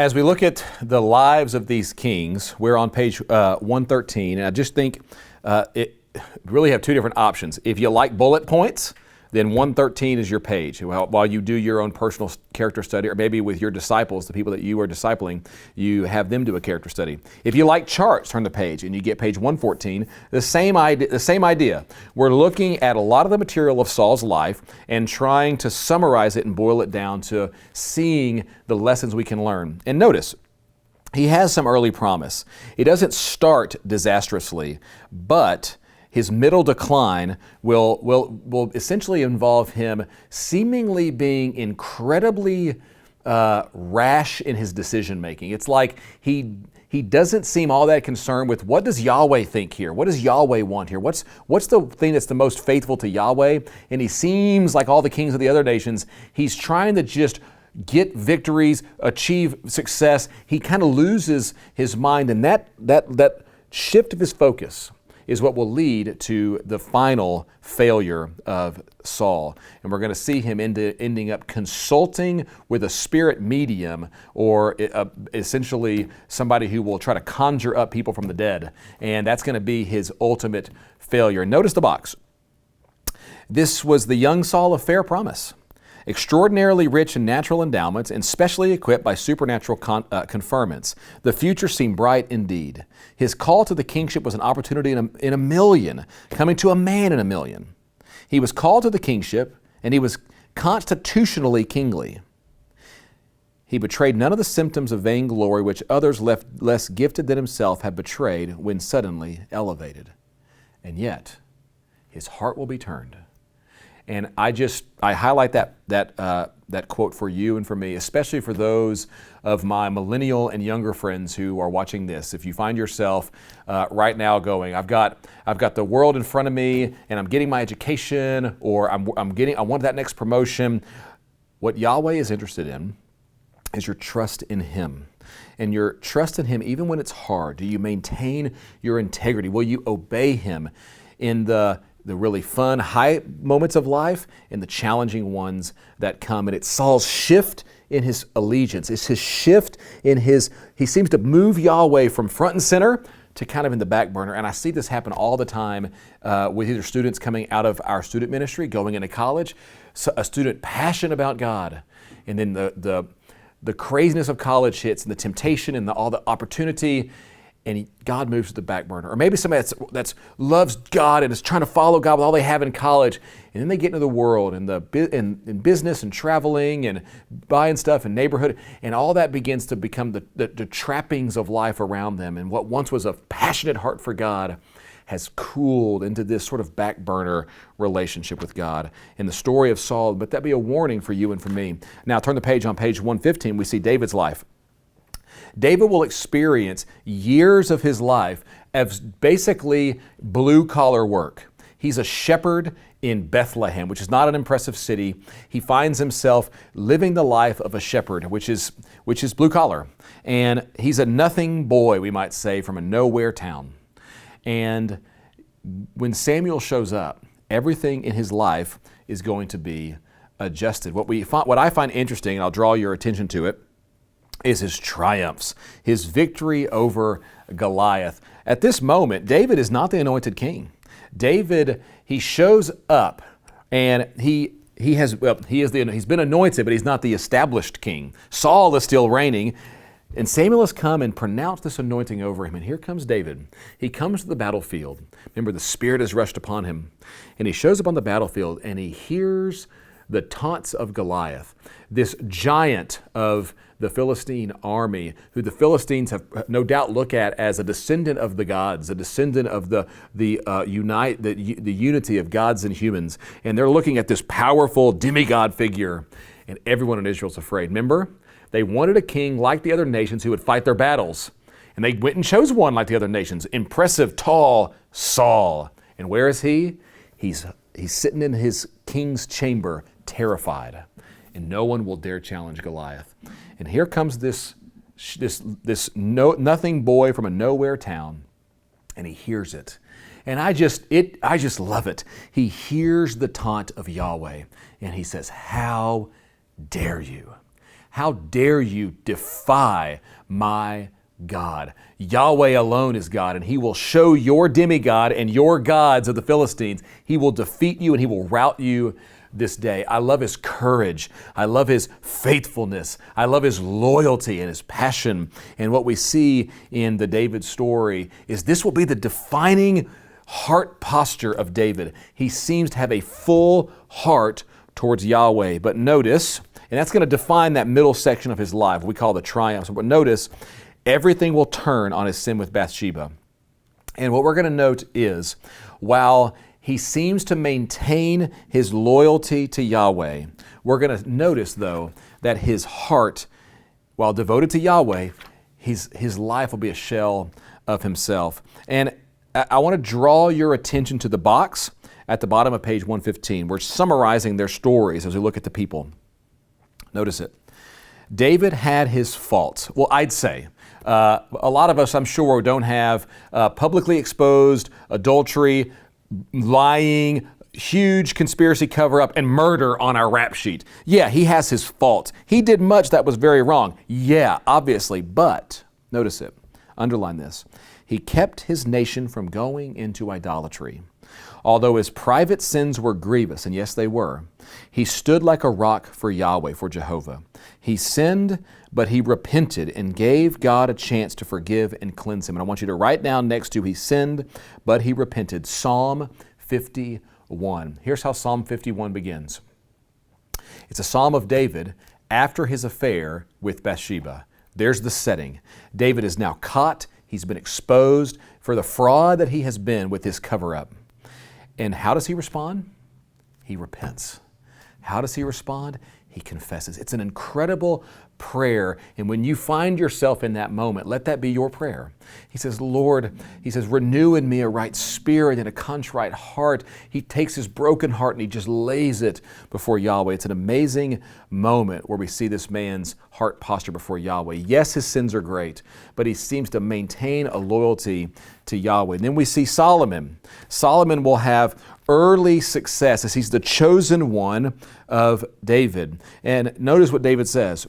As we look at the lives of these kings, we're on page 113, and I just think it really have two different options. If you like bullet points, then 113 is your page. While you do your own personal character study, or maybe with your disciples, the people that you are discipling, you have them do a character study. If you like charts, turn the page and you get page 114. The same idea. We're looking at a lot of the material of Saul's life and trying to summarize it and boil it down to seeing the lessons we can learn. And notice, he has some early promise. It doesn't start disastrously, but his middle decline will essentially involve him seemingly being incredibly rash in his decision making. It's like he doesn't seem all that concerned with what does Yahweh think here? What does Yahweh want here? What's the thing that's the most faithful to Yahweh? And he seems like all the kings of the other nations, he's trying to just get victories, achieve success. He kind of loses his mind, and that shift of his focus is what will lead to the final failure of Saul. And we're going to see him ending up consulting with a spirit medium, or essentially somebody who will try to conjure up people from the dead. And that's going to be his ultimate failure. Notice the box. This was the young Saul of fair promise, extraordinarily rich in natural endowments and specially equipped by supernatural conferments. The future seemed bright indeed. His call to the kingship was an opportunity in a million, coming to a man in a million. He was called to the kingship, and he was constitutionally kingly. He betrayed none of the symptoms of vainglory which others less gifted than himself have betrayed when suddenly elevated. And yet, his heart will be turned. And I highlight that quote for you and for me, especially for those of my millennial and younger friends who are watching this. If you find yourself right now going, I've got the world in front of me, and I'm getting my education, or I want that next promotion. What Yahweh is interested in is your trust in Him. And your trust in Him, even when it's hard. Do you maintain your integrity? Will you obey Him in the really fun, high moments of life and the challenging ones that come? And it's Saul's shift in his allegiance. It's his shift in he seems to move Yahweh from front and center to kind of in the back burner. And I see this happen all the time with either students coming out of our student ministry, going into college, so a student passionate about God, and then the craziness of college hits and the temptation and all the opportunity, and God moves to the back burner. Or maybe somebody that's loves God and is trying to follow God with all they have in college, and then they get into the world and in business and traveling and buying stuff in neighborhood, and all that begins to become the trappings of life around them. And what once was a passionate heart for God has cooled into this sort of back burner relationship with God. In the story of Saul, but that be a warning for you and for me. Now turn the page. On page 115, we see David's life. David will experience years of his life as basically blue-collar work. He's a shepherd in Bethlehem, which is not an impressive city. He finds himself living the life of a shepherd, which is blue-collar. And he's a nothing boy, we might say, from a nowhere town. And when Samuel shows up, everything in his life is going to be adjusted. What I find interesting, and I'll draw your attention to it, is his triumphs, his victory over Goliath. At this moment, David is not the anointed king. David, he shows up, and he's been anointed, but he's not the established king. Saul is still reigning, and Samuel has come and pronounced this anointing over him. And here comes David. He comes to the battlefield. Remember, the Spirit has rushed upon him, and he shows up on the battlefield, and he hears the taunts of Goliath, this giant of the Philistine army, who the Philistines have no doubt look at as a descendant of the gods, a descendant of the unity of gods and humans. And they're looking at this powerful demigod figure, and everyone in Israel's afraid. Remember, they wanted a king like the other nations who would fight their battles. And they went and chose one like the other nations, impressive, tall Saul. And where is he? He's sitting in his king's chamber, terrified, and no one will dare challenge Goliath. And here comes this nothing boy from a nowhere town, and he hears it. And I just love it. He hears the taunt of Yahweh, and he says, "How dare you? How dare you defy my God? Yahweh alone is God, and He will show your demigod and your gods of the Philistines. He will defeat you and He will rout you this day. I love His courage. I love His faithfulness. I love His loyalty and His passion. And what we see in the David story is this will be the defining heart posture of David. He seems to have a full heart towards Yahweh. But notice, and that's going to define that middle section of his life, we call the triumphs. But notice, everything will turn on his sin with Bathsheba. And what we're going to note is, while he seems to maintain his loyalty to Yahweh, we're going to notice, though, that his heart, while devoted to Yahweh, his life will be a shell of himself. And I want to draw your attention to the box at the bottom of page 115. We're summarizing their stories as we look at the people. Notice it. David had his faults. Well, I'd say. A lot of us, I'm sure, don't have publicly exposed adultery, lying, huge conspiracy cover-up, and murder on our rap sheet. Yeah, he has his faults. He did much that was very wrong. Yeah, obviously. But, notice it. Underline this. He kept his nation from going into idolatry. Although his private sins were grievous, and yes, they were, he stood like a rock for Yahweh, for Jehovah. He sinned, but he repented and gave God a chance to forgive and cleanse him. And I want you to write down next to he sinned, but he repented. Psalm 51. Here's how Psalm 51 begins. It's a psalm of David after his affair with Bathsheba. There's the setting. David is now caught. He's been exposed for the fraud that he has been with his cover-up. And how does he respond? He repents. How does he respond? He confesses. It's an incredible prayer. And when you find yourself in that moment, let that be your prayer. He says, Lord, he says, renew in me a right spirit and a contrite heart. He takes his broken heart and he just lays it before Yahweh. It's an amazing moment where we see this man's heart posture before Yahweh. Yes, his sins are great, but he seems to maintain a loyalty to Yahweh. And then we see Solomon. Solomon will have early success as he's the chosen one of David. And notice what David says.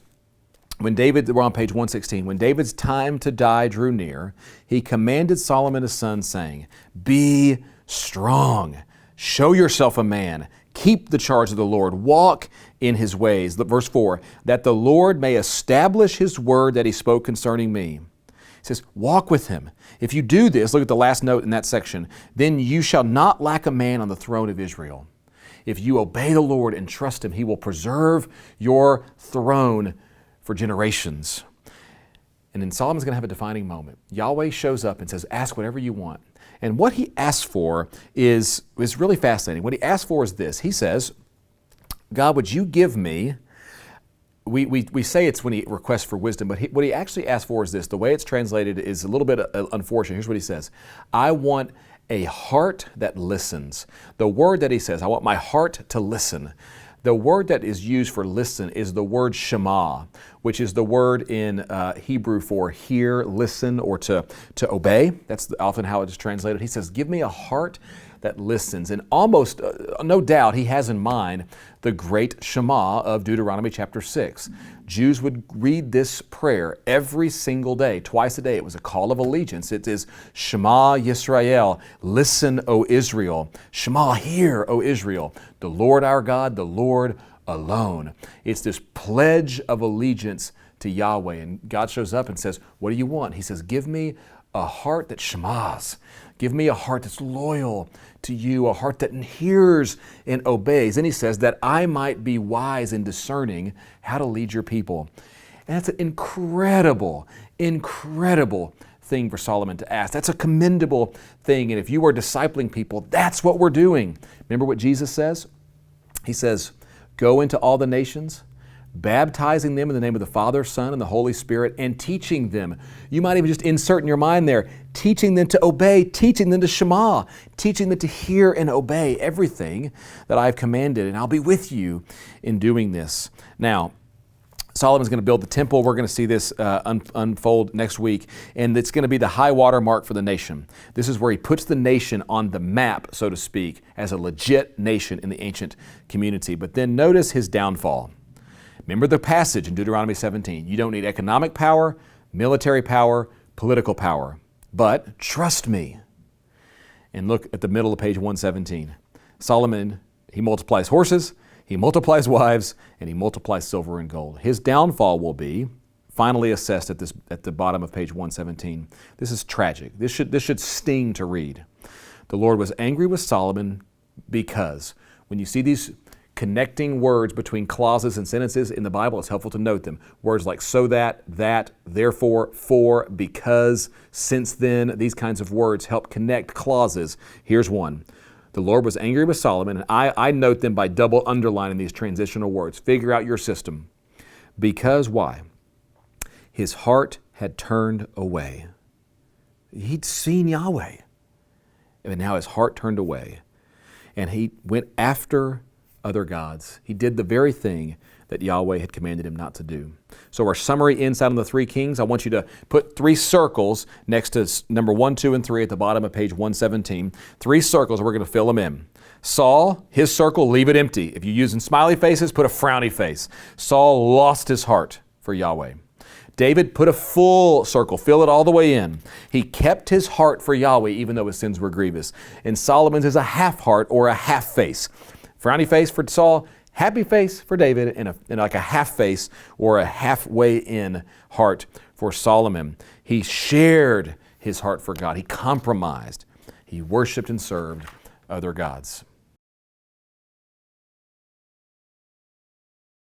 We're on page 116, when David's time to die drew near, he commanded Solomon his son, saying, be strong, show yourself a man, keep the charge of the Lord, walk in his ways. Verse 4, that the Lord may establish his word that he spoke concerning me. He says, walk with him. If you do this, look at the last note in that section, then you shall not lack a man on the throne of Israel. If you obey the Lord and trust him, he will preserve your throne for generations. And then Solomon's going to have a defining moment. Yahweh shows up and says, ask whatever you want. And what he asks for is really fascinating. What he asks for is this. He says, God, would you give me, we say it's when he requests for wisdom, but what he actually asks for is this. The way it's translated is a little bit unfortunate. Here's what he says. I want a heart that listens. The word that he says, I want my heart to listen. The word that is used for listen is the word shema, which is the word in Hebrew for hear, listen, or to obey. That's often how it is translated. He says, give me a heart that listens. And almost, no doubt, he has in mind the great Shema of Deuteronomy chapter 6. Jews would read this prayer every single day, twice a day. It was a call of allegiance. It is Shema Yisrael, listen, O Israel. Shema, hear, O Israel. The Lord our God, the Lord alone. It's this pledge of allegiance to Yahweh. And God shows up and says, what do you want? He says, give me a heart that shemas. Give me a heart that's loyal to you, a heart that hears and obeys. And he says that I might be wise in discerning how to lead your people. And that's an incredible, incredible thing for Solomon to ask. That's a commendable thing. And if you are discipling people, that's what we're doing. Remember what Jesus says? He says, go into all the nations, baptizing them in the name of the Father, Son, and the Holy Spirit, and teaching them. You might even just insert in your mind there, teaching them to obey, teaching them to shema, teaching them to hear and obey everything that I've commanded, and I'll be with you in doing this. Now, Solomon's going to build the temple. We're going to see this unfold next week, and it's going to be the high water mark for the nation. This is where he puts the nation on the map, so to speak, as a legit nation in the ancient community. But then notice his downfall. Remember the passage in Deuteronomy 17. You don't need economic power, military power, political power, but trust me. And look at the middle of page 117. Solomon, he multiplies horses, he multiplies wives, and he multiplies silver and gold. His downfall will be finally assessed at the bottom of page 117. This is tragic. This should sting to read. The Lord was angry with Solomon because when you see these connecting words between clauses and sentences in the Bible, it's helpful to note them. Words like so that, therefore, for, because, since then, these kinds of words help connect clauses. Here's one. The Lord was angry with Solomon, and I note them by double underlining these transitional words. Figure out your system. Because why? His heart had turned away. He'd seen Yahweh, and now his heart turned away, and he went after other gods. He did the very thing that Yahweh had commanded him not to do. So our summary insight on the three kings, I want you to put 3 circles next to number 1, 2, and 3 at the bottom of page 117. 3 circles, we're going to fill them in. Saul, his circle, leave it empty. If you're using smiley faces, put a frowny face. Saul lost his heart for Yahweh. David put a full circle, fill it all the way in. He kept his heart for Yahweh even though his sins were grievous. And Solomon's is a half heart or a half face. Frowny face for Saul, happy face for David, and like a half face or a halfway in heart for Solomon. He shared his heart for God. He compromised. He worshiped and served other gods.